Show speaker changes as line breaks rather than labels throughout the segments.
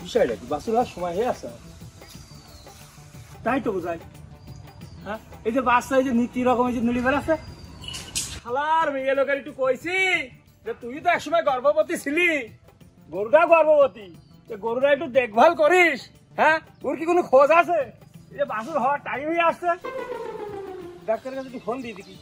বিষয়টা কি বাসুর হওয়ার সময় হয়ে আছে তাই তো বোঝাই হ্যাঁ এই যে বাচ্চা এই যে নীতি রকম এই যে নুলি বেড়াচ্ছে শালার মেয়ে লোকের একটু কইছি যে তুই তো একসময় গর্ভবতী ছিলি গরুটা গর্ভবতী গরুটা একটু দেখভাল করিস হ্যাঁ ওর কি কোনো খোঁজ আছে এই যে বাসুর হওয়ার টাইম হয়ে আসছে ডাক্তারের কাছে একটু ফোন দিয়ে দিবি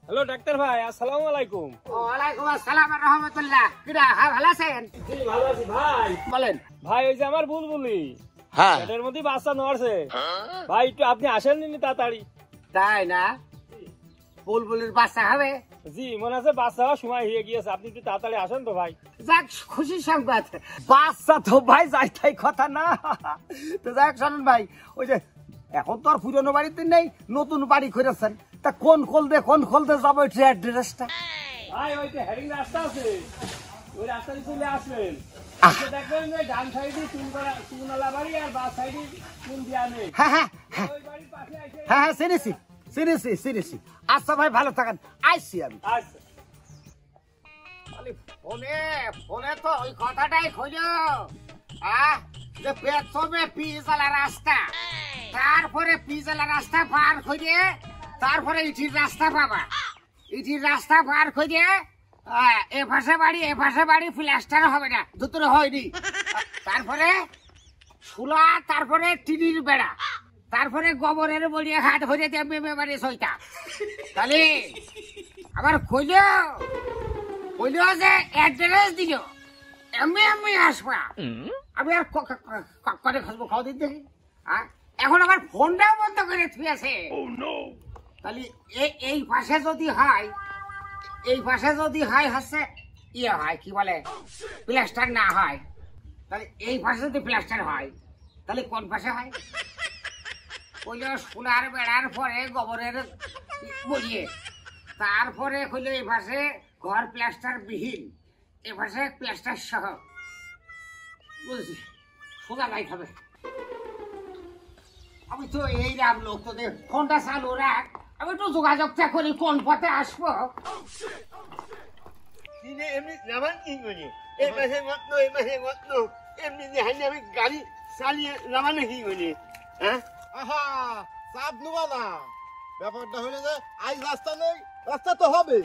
হ্যালো ডাক্তার ভাই আসসালামু আলাইকুম
ওয়ালাইকুম আসসালাম ওয়া রাহমাতুল্লাহ কিরা ভালো আছেন
জি ভালো আছি ভাই
বলেন
ভাই ওই যে আমার বুলবুলি
হ্যাঁ
এটার মধ্যে বাচ্চা নড়ছে ভাই একটু আপনি আসেননি তাড়াতাড়ি
তাই না বুলবুলির বাচ্চা হবে
জি মনে আছে বাচ্চা হওয়ার সময় হয়ে গিয়েছে আপনি একটু তাড়াতাড়ি আসেন তো ভাই
যাক খুশির সংবাদ বাচ্চা তো ভাই যাই তাই কথা না তো যাক শোনেন ভাই ওই যে এখন তো আর পুরনো বাড়িতে নেই নতুন বাড়ি করেছেন তা কোন খোলতে যাবো ওই অ্যাড্রেসটা
ভাই ওই যে হেডিং রাস্তা আছে ওই রাস্তা দিয়ে চলে আসবেন দেখবেন যে ডান সাইডে চুনওয়ালা বাড়ি আর বাম সাইডে চুন দিয়া নেই
হ্যাঁ হ্যাঁ
ওই বাড়ির পাশে আসে
হ্যাঁ চিনেছি আচ্ছা ভাই ভালো থাকেন আইসি আমি
আচ্ছা
ফোনে তো ওই কথাটাই খোঁজো যে পেছনে পিজালা রাস্তা তারপরে পিজালা রাস্তা পার খুঁজে তারপরে ইটির রাস্তা পাবা ইটির রাস্তা পার খুঁজে এ পাশে বাড়ি প্লাস্টার হবে না দুটো হয়নি তারপরে শুলা তারপরে টিনির বেড়া তারপরে গোবরের বলিয়ে হাত ভরে দিয়ে মেমে বাড়ি সইটা তাহলে আবার কইলো যে অ্যাড্রেস দিল এমনি আসবা আমি আর করে খাসবো খাওয়া দিন দেখি এখন আবার ফোনটাও বন্ধ করে থুয়েছে তাহলে এই পাশে যদি হয় হচ্ছে ইয়ে হয় কি বলে প্লাস্টার না হয় তাহলে এই পাশে যদি প্লাস্টার হয় তাহলে কোন পাশে হয় কইলো সোনার বেড়ার পরে গোবরের বলিয়ে তারপরে কইলো এই পাশে ঘর প্লাস্টার বিহীন এ পাশে প্লাস্টার সহ বুঝছি সোজা লাইট হবে আমি তো এই রাম লোক তোদের ফোনটা চালু রাখ আমি একটু যোগাযোগটা করি কোন পথে আসবো
এমনি নামান কি করি এই মাসে মতন এমনি আমি গাড়ি চালিয়ে নামানো কি করি হ্যাঁ
আহা চাপ নেবা না ব্যাপারটা হলে যে আজ রাস্তা নেই রাস্তা তো হবে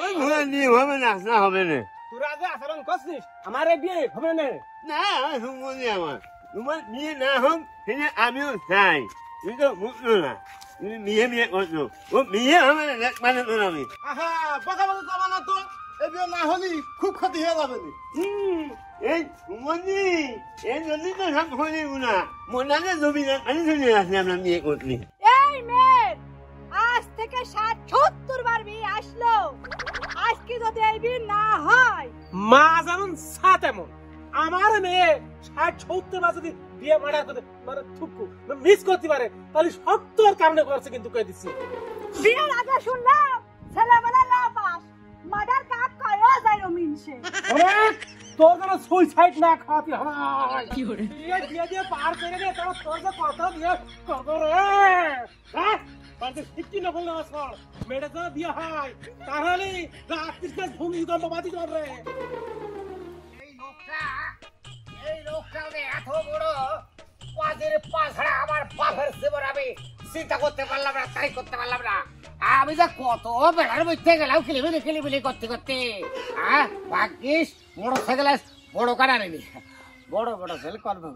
ওই ঘোড়া নিয়ে হবে না হবে না
তোরা যে আচরণ করছিস আমার এই বিয়ে হবে না
না শুনবনি আমার তোমার বিয়ে না হোক সেটা আমিও চাই তুমি তো বুঝলো না তুমি বিয়ে করছো ও বিয়ে হবে না মানে আমি
আহা বকা বকা যাবা না তো এই বিয়ে না হলে খুব ক্ষতি হয়ে যাবে
এই মনি এই যদি তো সব হয়ে না মনে জমি না আমি চলে আসলে আমরা বিয়ে করলি
এই মেয়ের আজ থেকে 60-70 বার বিয়ে আসলো আজকে যদি এই বিয়ে না হয়
মা যেমন সাত এমন আমার মেয়ে 60-70 বার যদি বিয়ে মারা করতে মানে থুকু মিস করতে পারে তাহলে সত্যর কারণে করছে কিন্তু কই দিচ্ছি
বিয়ের আগে শুনলাম ছেলেবেলা লাপাস মাদার কাক কয়ও যায় রমিনসে
তোর যেন সুইসাইড না খাওয়াতে হয় কি করে দিয়ে পার করে দে তোর যে কথা দিয়ে করবো রে হ্যাঁ পাঁচে 50 বললে আসল মেয়েটা যদি বিয়ে হয় তাহলে রাত্রিতে ভূমিকম্প বাদি করবে
এই লোকটা এত বড় পাঁচের পাছড়া আমার বাপের সেবর আমি চিন্তা করতে পারলাম না তাই করতে পারলাম না আমি যে কত বেড়ার মধ্যে গেলাম কিলিবিলি করতে ভাগ্যিস মোটর সাইকেল বড় কারা নেবি বড় সেল করবো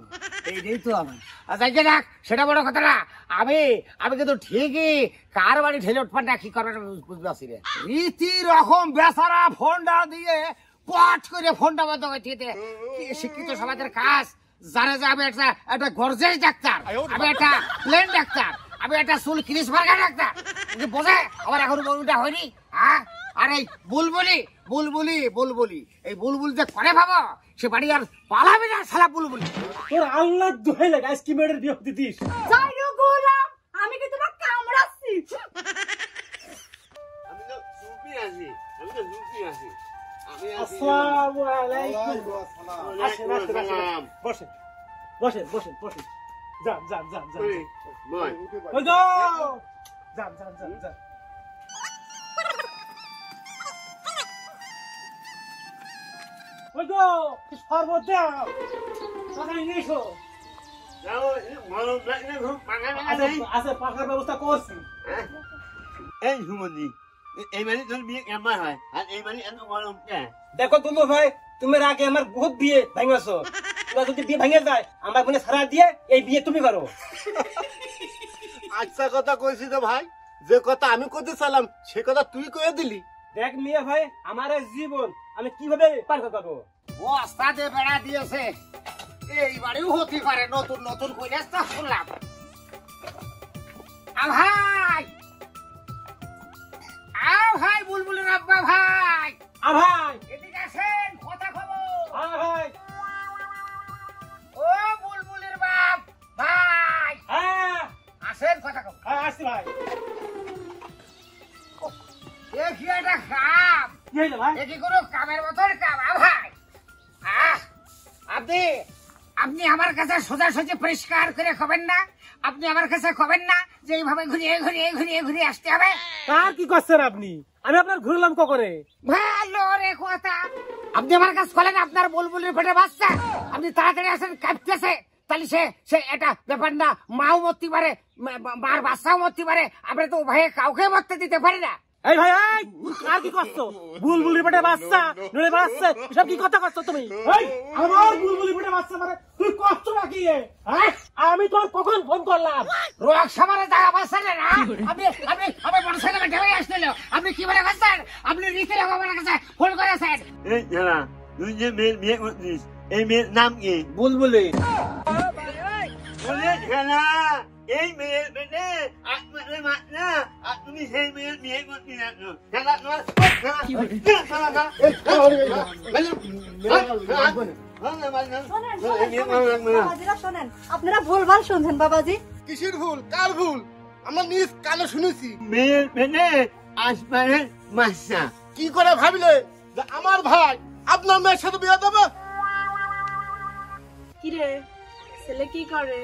এইটাই তো আমার আচ্ছা দেখ সেটা বড় কথা না আমি কিন্তু ঠিকই কার বাড়ি ঠেলে উঠপান না কি করবেন বুঝতে পারছি রে রীতি রকম বেচারা ফোনটা দিয়ে পট করে ফোনটা বন্ধ করে দিতে শিক্ষিত সমাজের কাজ জানে যে আমি একটা গর্জেস ডাক্তার আমি একটা প্লেন ডাক্তার আমি একটা চুল ক্রিস বার্গার ডাক্তার বোঝে আমার এখন বলুটা হয়নি হ্যাঁ আর এই বুলবুলি এই বুলবুল যে করে ভাবো সে বাড়ি আর পালাবে না শালা বুলবুলি
তোর আল্লাহ দোহাই লাগে আজকে মেয়ের বিয়ে হতে দিস
যাই গো গোলাম আমি কি তোমার কামড়াচ্ছি
আমি তো চুপি আছি
আসসালামু আলাইকুম বসেন যান ওই গো যান ওই তো শরবত দাও তাড়াতাড়ি নিয়ে এসো।
মরম লাগলে ঘুম পাকা
আচ্ছা পাখার ব্যবস্থা করছি।
এই সুমন্দি এই মানে তোর বিয়ে কেমন হয় আর এই মানে এত মরম কে?
দেখো দুলু ভাই, তুমি আগে আমার বহুত বিয়ে ভাঙাছো, তোমার যদি বিয়ে ভেঙে যায় আমার বোনে সারা দিয়ে এই বিয়ে তুমি করো।
আচ্ছা কথা কইছি তো ভাই, যে কথা আমি কইতে চাইলাম সে কথা তুই কয়ে দিলি।
দেখ মিয়া ভাই, আমার এই জীবন আমি কিভাবে পার করবো?
ওস্তাদে বেড়া দিয়েছে, এইবারেও হতে পারে নতুন নতুন কইলে তা শুনলাম। ভাই ভাই বুলবুলের আব্বা ভাই,
ভাই
এদিকে আসেন, কথা খবর।
ভাই
ও বুলবুলের বাপ ভাই, আসেন, কথা খবর।
আসছি ভাই।
দেখি একটা কাম,
কি হইলো ভাই?
দেখি কোনো কামের মতন কাম। ভাই আপনি আপনি আমার কাছে সোজাসুজি পরিষ্কার করে খবেন না, আপনি আমার কাছে খবেন না যে এইভাবে ঘুরিয়ে ঘুরিয়ে ঘুরিয়ে ঘুরিয়ে আসতে হবে।
কার কি করছেন আপনি? আমি আপনার ঘুরলাম কখনে?
ভালো রে কথা, আপনি আমার কাছে বলেন আপনার বুলবুলের পেটে বাচ্চা, আপনি তাড়াতাড়ি আসেন, কাঁপতেছে, তাহলে সে এটা ব্যাপার না, মাও মরতে পারে, মার বাচ্চাও মরতে পারে, আমরা তো উভয়ে কাউকে মরতে দিতে পারি না।
এই ভাই, এই কার কি করছো? বুলবুলির পেটে বাচ্চা নড়ে বাচ্চা, সব কি কথা করছো তুমি? এই আমার বুলবুলির পেটে বাচ্চা মানে তুই কষ্ট নাকি? আমি তোর কখন ফোন করলাম?
রোগ সামারে জায়গা পাচ্ছেন না, আপনি আপনি আমার মোটরসাইকেলে ঢেলে আসছিল, আপনি কি বলে করছেন? আপনি রীতি আমার কাছে ফোন করেছেন।
এই যারা তুই যে মেয়ের বিয়ে করছিস এই মেয়ের নাম কি?
বুলবুলি।
বলে খেলা এই মেয়ের পেটে আপনাদের মাত না, আর তুমি সেই মেয়ের বিয়ে করতে যাচ্ছো। খেলা তোমার
শোনেন, আপনারা ভুলভাল শুনছেন বাবাজি।
কিসের ভুল, কার ভুল? আমরা নিজ কানে শুনেছি।
মেয়ের পেটে আসমানের মাসা।
কি করে ভাবিলে যে আমার ভাই আপনার মেয়ের সাথে বিয়ে দেবে?
কিরে ছেলে কি করে?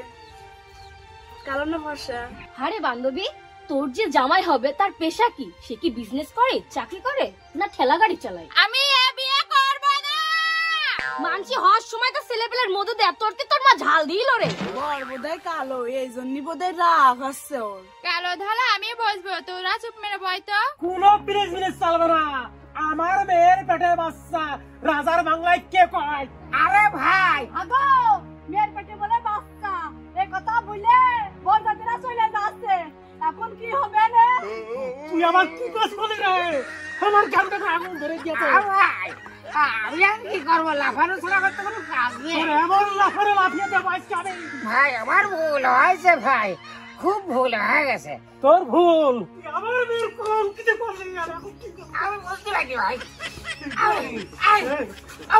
কারণ না ভরসা।
আরে বান্ধবী, তোর যে জামাই হবে তার পেশা কি? সে কি বিজনেস করে, চাকরি করে, না ঠেলা গাড়ি চালায়? আমি এ বিয়ে করব না। মানসি হওয়ার সময় তো ছেলেপেলের মধু দেয়, তোর কি তোর মা ঝাল দিল রে?
বড় বোধহয় কালো, এই জন্য বোধহয় রাগ হচ্ছে ওর।
কালো ধালা আমি বসবো, তোরা চুপ মেরে বই তো।
কোনো বিজনেস চালবে না। আমার মেয়ের পেটে বাচ্চা রাজার বাংলায় কে কয়?
আরে ভাই,
আগো মেয়ের পেটে বলে বাচ্চা, এই কথা বলে বরযাত্রীরা চলে যাচ্ছে, এখন কি হবে রে?
তুই আমার কি করছিস রে? আমার গানটাকে আগুন ধরে দিয়েছে।
ভাই আমি আর কি করবো, লাফানো ছাড়া করতে কোনো কাজ নেই।
এমন লাফারে লাফিয়ে দেবো আজকে আমি।
ভাই আমার ভুল হয়েছে ভাই, খুব ভুল হয়ে গেছে।
তোর ভুল। তুই আমার মেয়ের কম কিছু করলি না।
আমি বুঝতে পারি ভাই,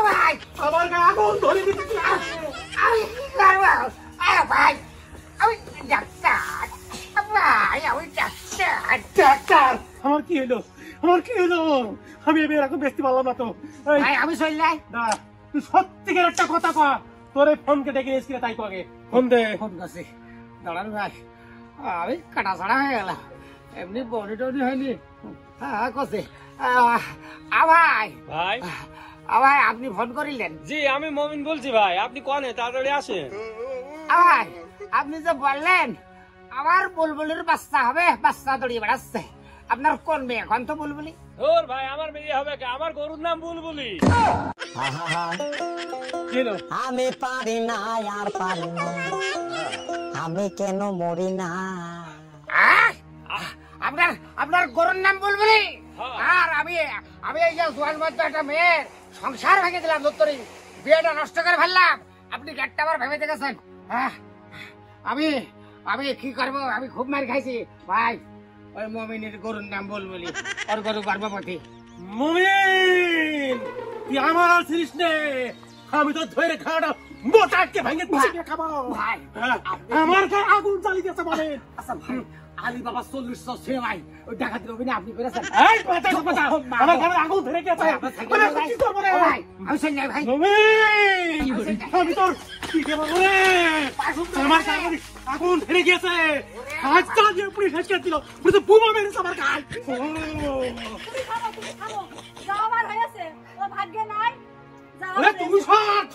ভাই
আমার গায়ে আগুন ধরে দিতে
আমি কি করবো? ভাই আমি ডাক্তার, ভাই আমি ডাক্তার।
ডাক্তার। আমার কি হলো? আমার কি হলো? আমি এবার এখন বেচতে পারলাম না তো। এই,
ভাই আমি চললাই
না, তুই সত্যিকার একটা কথা কর। তোর ফোন কেটে গিয়েছি তাই কগে ফোন দে।
ফোন করছি, দাঁড়ান ভাই, আমি কাটা ছাড়া হয়ে গেলাম, এমনি বডি টডি হয়নি। হ্যাঁ করছি। ভাই
ভাই
ভাই আপনি ফোন করিলেন?
জি আমি মমিন বলছি ভাই, আপনি কনে তাড়াতাড়ি আসেন।
ভাই আপনি যে বললেন আমার বুলবুলির বাচ্চা হবে, বাচ্চা দড়িয়ে বেড়াচ্ছে, আপনার কোন মেয়ে এখন? তো বুলবুলি।
ওর ভাই আমার মেয়ে হবে কে? আমার গরুর নাম বুলবুলি।
আমি পারি না আর পারি না, আমি কেন মরি না।
আপনার আপনার গরুর নাম বুলবুলি? আর আমি আমি এই যে জোয়ান মধ্যে একটা মেয়ের সংসার ভেঙে দিলাম, দত্তরি বিয়েটা নষ্ট করে ফেললাম, আপনি গেটটা আবার ভেবে দেখেছেন। আমি আমি কি করবো, আমি খুব মার খাইছি ভাই। ওই মমিনের গরুর নাম বুলবুলি, ওর গরু গর্ভবতী।
মুমিন, তুই আমার ছিলিস নে, আমি তো ধরে খাওয়াটা মোটাকে ভেঙে দিয়ে খাবো।
ভাই
আমার গায়ে আগুন জ্বালিয়ে দিয়েছে বলে।
আচ্ছা ভাই, আলী বাবা 40 সে ভাই ওই ডাকাতির অভিনয় আপনি করেছেন।
এই কথা কথা, আমার গায়ে আগুন ধরে গেছে। কি করবো রে
ভাই? আমি শুনি ভাই,
মুমিন, আমি তোর কি করবো রে? আমার গায়ে আগুন ধরে গেছে, আজকাল যে পুলিশ হেঁচকে দিল, পুলিশ বোমা মেরেছে আমার গায়ে।
যাওয়ার হয়েছে, ও ভাগ্যে নাই,
তুমি সব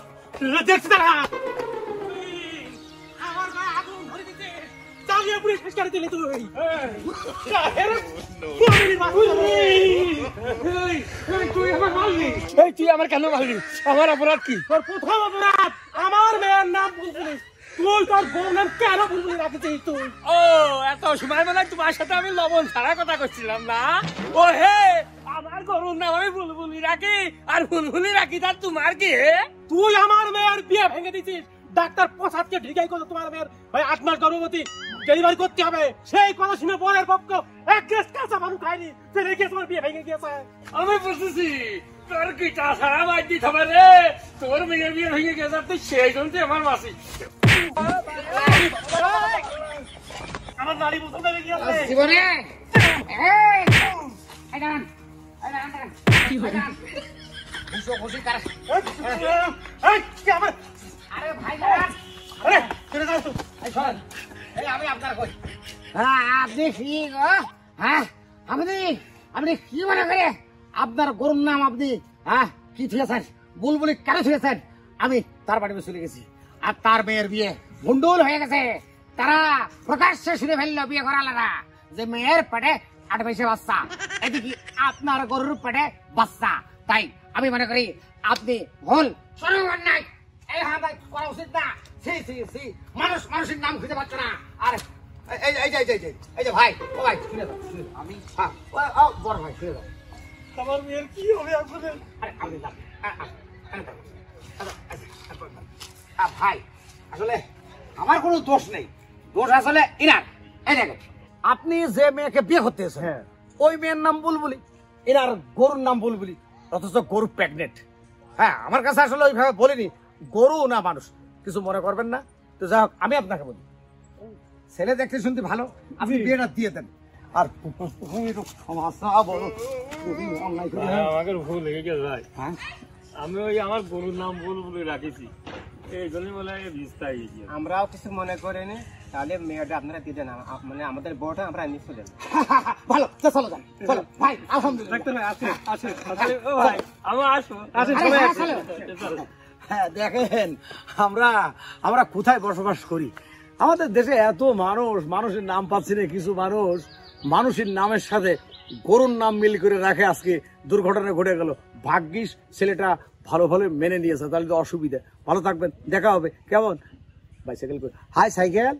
দেখছি তারা আমার গায়ে আগুন ধরে দিতে চালিয়ে পুড়ে শেষ করে দিলি তুই তুই আমার মারলি।
এই তুই আমার কেন মারলি? আমার অপরাধ কি?
তোর প্রথম অপরাধ আমার মেয়ের নাম বুলবুলি। তুই তোর বউর নাম কেন বুলবুলি রাখেছিস তুই?
ও এত সময় মানে তোমার সাথে আমি লবণ ছাড়া কথা করছিলাম না। ও হে, আমার গরুর নাম আমি বুলবুলি রাখি, আর বুলবুলি রাখি তার তোমার কি?
তুই আমার মেয়ের বিয়ে ভেঙে দিছিস। ডাক্তার প্রসাদকে ঢিকাই করলো তোমার মেয়ের ভাই 8 মাস গর্ভবতী, ডেলিভারি করতে হবে। সেই কথা শুনে বরের পক্ষ এক গ্লাস কাঁচা পানি খায়নি, সে রেখে তোমার বিয়ে ভেঙে গিয়েছে।
আমি বুঝতেছি তোর কিটা সারা বাদ দিতে হবে রে। তোর মেয়ে বিয়ে ভেঙে গেছে, তুই সেই জন্য আমার মাসি।
আমার নারী বুঝতে পেরে গিয়েছে।
জীবনে খুশি কার আরে ভাই
আরে চলে যাও তো।
আমি আপনার কই হ্যাঁ আপনি কি গো হ্যাঁ আপনি কি মনে করে আপনার গরুর নাম আপনি হ্যাঁ কি থুয়েছেন বুলবুলি কেন থুয়েছেন? আমি তার বাড়িতে চলে গেছি আর তার মেয়ের বিয়ে ভন্ডুল হয়ে গেছে। তারা প্রকাশ্যে শুনে ফেললো বিয়ে করালারা যে মেয়ের পেটে 8 মাসে বাচ্চা, এদিকে আপনার গরুর পেটে বাচ্চা। তাই আমি মনে করি আপনি ভুল শুরু নাই, এই হাত করা উচিত না। মানুষের নাম খুঁজে পাচ্ছ না। আর এই যে ভাই ও ভাই শুনে যাও, আমি বড় ভাই শুনে যাও।
আমার মেয়ের কি হবে আসলে?
আরে আপনি যান। ভাই আসলে আমার কোনো দোষ নেই, দোষ আসলে ইনার। এই দেখেন আপনি যে মেয়েকে বিয়ে করতে এসেছেন ওই মেয়ের নাম বুলবুলি, এনার গরুর নাম বুলবুলি, অথচ গরু প্রেগনেন্ট। হ্যাঁ আমার কাছে আসলে ওইভাবে বলিনি, গরু না মানুষ কিছু মনে করবেন না। তো যাই হোক আমি আপনাকে বলি, ছেলে দেখতে শুনতে ভালো, আপনি বিয়েটা দিয়ে দেন। আর সমস্যা বড় অন্যায় করে
আমাকে ভুল লেগে গেছে ভাই।
হ্যাঁ
আমি ওই আমার গরুর নাম বুলবুলি রাখিছি, এই জন্য বলে ভিস্তাই গেছি।
আমরাও কিছু মনে করিনি, তাহলে মেয়েটা আপনারা দিয়ে দেন, মানে আমাদের বউটা আমরা নিয়ে চলেন।
ভালো চলো যান, চলো ভাই আলহামদুলিল্লাহ।
ও ভাই আমি আসবো।
হ্যাঁ দেখেন আমরা কোথায় বসবাস করি? আমাদের দেশে এত মানুষের নাম পাচ্ছি না। কিছু মানুষের নামের সাথে গরুর নাম মিল করে রাখে, আজকে দুর্ঘটনা ঘটে গেল। ভাগ্যিস ছেলেটা ভালো মেনে নিয়েছে, তাহলে তো অসুবিধা। ভালো থাকবেন, দেখা হবে। কেমন বাইসাইকেল করে? হাই সাইকেল।